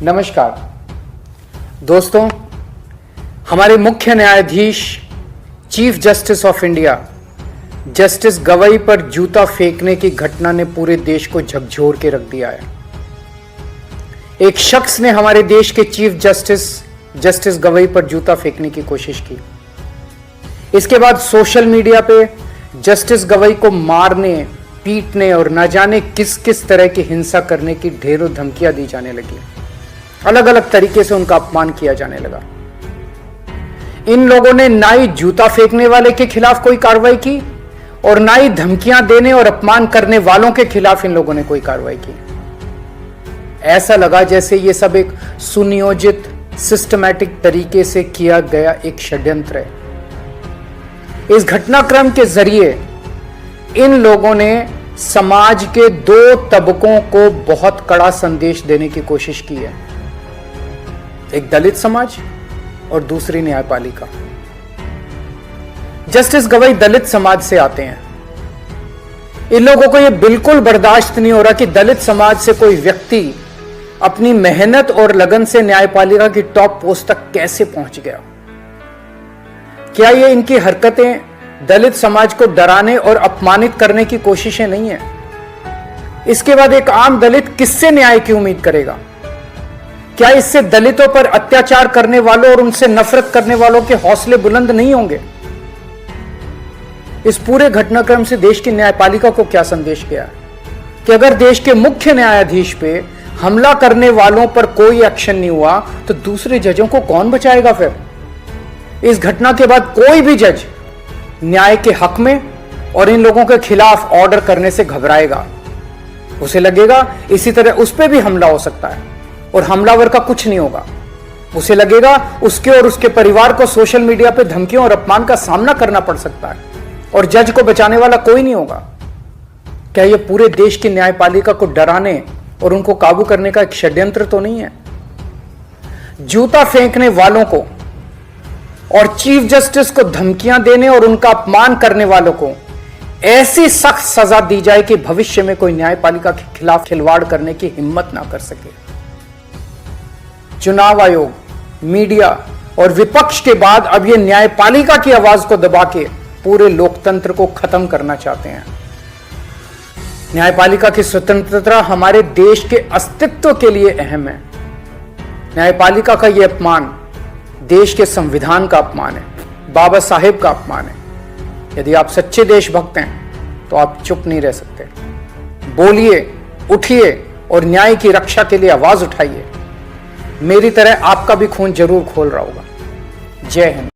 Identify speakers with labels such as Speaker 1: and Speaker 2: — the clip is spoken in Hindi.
Speaker 1: नमस्कार दोस्तों, हमारे मुख्य न्यायाधीश chief justice of India justice Gavai पर जूता फेंकने की घटना ने पूरे देश को झकझोर के रख दिया है। एक शख्स ने हमारे देश के चीफ जस्टिस गवई पर जूता फेंकने की कोशिश की। इसके बाद सोशल मीडिया पे जस्टिस गवई को मारने, पीटने और न जाने किस किस तरह की हिंसा करने की ढेरों धमकियां दी जाने लगी। अलग अलग तरीके से उनका अपमान किया जाने लगा। इन लोगों ने ना ही जूता फेंकने वाले के खिलाफ कोई कार्रवाई की और ना ही धमकियां देने और अपमान करने वालों के खिलाफ इन लोगों ने कोई कार्रवाई की। ऐसा लगा जैसे ये सब एक सुनियोजित, सिस्टमैटिक तरीके से किया गया एक षड्यंत्र है। इस घटनाक्रम के जरिए इन लोगों ने समाज के दो तबकों को बहुत कड़ा संदेश देने की कोशिश की है, एक दलित समाज और दूसरी न्यायपालिका। जस्टिस गवई दलित समाज से आते हैं। इन लोगों को यह बिल्कुल बर्दाश्त नहीं हो रहा कि दलित समाज से कोई व्यक्ति अपनी मेहनत और लगन से न्यायपालिका की टॉप पोस्ट तक कैसे पहुंच गया। क्या ये इनकी हरकतें दलित समाज को डराने और अपमानित करने की कोशिशें नहीं है? इसके बाद एक आम दलित किससे न्याय की उम्मीद करेगा? क्या इससे दलितों पर अत्याचार करने वालों और उनसे नफरत करने वालों के हौसले बुलंद नहीं होंगे? इस पूरे घटनाक्रम से देश की न्यायपालिका को क्या संदेश गया कि अगर देश के मुख्य न्यायाधीश पे हमला करने वालों पर कोई एक्शन नहीं हुआ तो दूसरे जजों को कौन बचाएगा? फिर इस घटना के बाद कोई भी जज न्याय के हक में और इन लोगों के खिलाफ ऑर्डर करने से घबराएगा। उसे लगेगा इसी तरह उस पर भी हमला हो सकता है और हमलावर का कुछ नहीं होगा। उसे लगेगा उसके और उसके परिवार को सोशल मीडिया पे धमकियों और अपमान का सामना करना पड़ सकता है और जज को बचाने वाला कोई नहीं होगा। क्या यह पूरे देश की न्यायपालिका को डराने और उनको काबू करने का एक षड्यंत्र तो नहीं है? जूता फेंकने वालों को और चीफ जस्टिस को धमकियां देने और उनका अपमान करने वालों को ऐसी सख्त सजा दी जाए कि भविष्य में कोई न्यायपालिका के खिलाफ खिलवाड़ करने की हिम्मत ना कर सके। चुनाव आयोग, मीडिया और विपक्ष के बाद अब ये न्यायपालिका की आवाज को दबा के पूरे लोकतंत्र को खत्म करना चाहते हैं। न्यायपालिका की स्वतंत्रता हमारे देश के अस्तित्व के लिए अहम है। न्यायपालिका का यह अपमान देश के संविधान का अपमान है, बाबा साहेब का अपमान है। यदि आप सच्चे देशभक्त हैं तो आप चुप नहीं रह सकते। बोलिए, उठिए और न्याय की रक्षा के लिए आवाज उठाइए। मेरी तरह आपका भी खून जरूर खोल रहा होगा। जय हिंद।